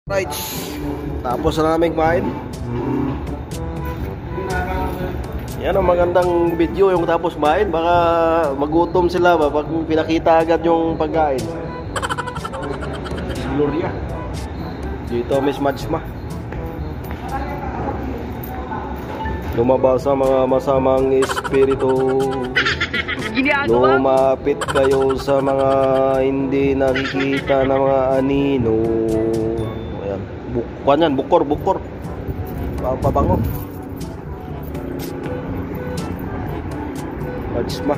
Right. Tapos na namin kumain. Yan ang magandang video yung tapos kumain. Baka magutom sila ba pag pinakita agad yung pagkain. Gloria. Dito Miss Majma. Lumabas sa mga masamang espiritu. Lumapit kayo sa mga hindi nakikita na mga anino. Ayan. Bukuan yan, bukor. Pabango. Majma.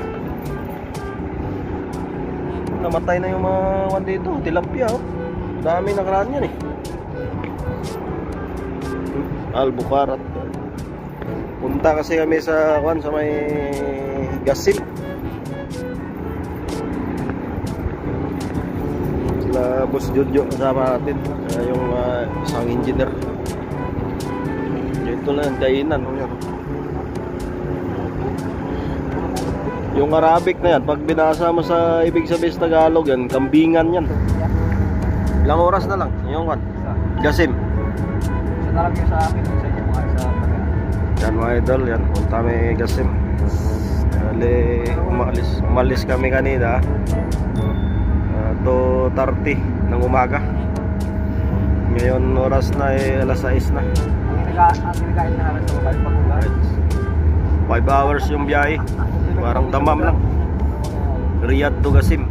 Namatay na yung mga wan dito. Tilapia, oh. Dami nakaraan yan, eh. Albucarat. Punta kasi kami sa may Gasim. Sila Boss Jojo kasama natin, yung isang engineer. Dito lang kainan. Yung Arabic na yan, pag binasa mo sa ibig sabihin sa Tagalog yan, kambingan yan. Ilang oras na lang yung Gasim. Isa na lang yung sa akin sa inyo mga isa. Yan mga idol, yan punta may Gasim. Umalis kami kanina 2:30 ng umaga. Ngayon oras na alas 6 na. Ang kinakain na halos sa mabalik pag-ugat. 5 hours yung biyahe. Parang damam lang. Riyadh to Gasim.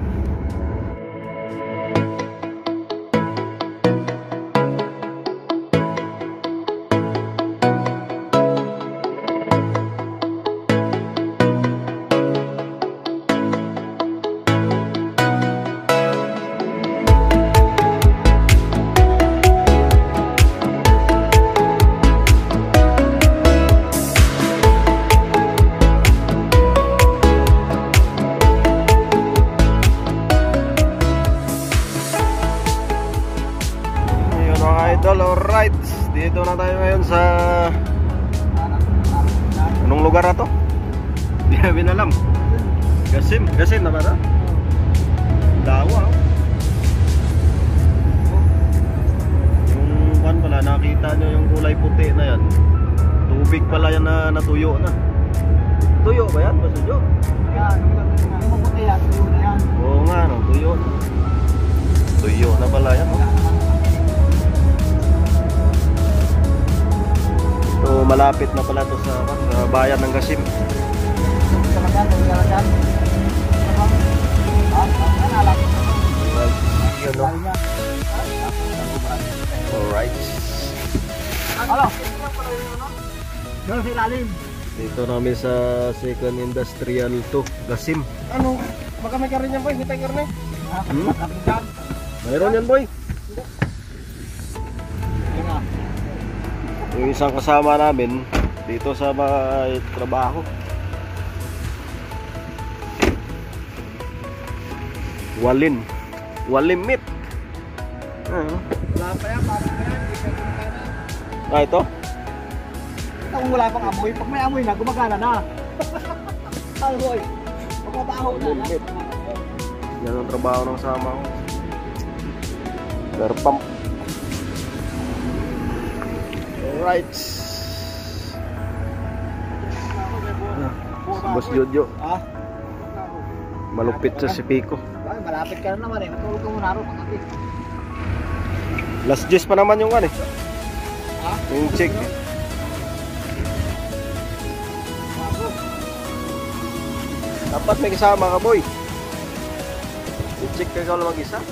Alright, dito na tayo ngayon sa anong lugar na to? Hindi namin alam. Gasim na ba ito? Dawa. Yung kan pala, nakita nyo yung kulay puti na yan. Tubig pala yan na natuyo na. Tuyo ba yan? Basudyo? Yan, yung maputi yan, tuyo na yan. Oo nga, no, tuyo na. Tuyo na pala yan, no? So malapit na pala to sa bayan ng Gasim. Alright. Dito namin sa Second Industrial to Gasim. Ano? Baka may karin yan boy, hindi tayo karin eh. Mayroon yan boy. Yung isang kasama namin dito sa mga trabaho. Walimit. Wala pa yan, bakit pa yan? Ito? Ito kung wala pang amoy, pag may amoy na, gumagana na. Amoy, magkabaho na. Walimit. Yan ang trabaho ng sama ko. Pump. Alright. Boss Jojo. Malupit sa si Pico. Malapit ka na naman eh. Matulog ka muna ro. Last gist pa naman yung yung check. Dapat may kasama ka boy. I-check ka lang mag-isa.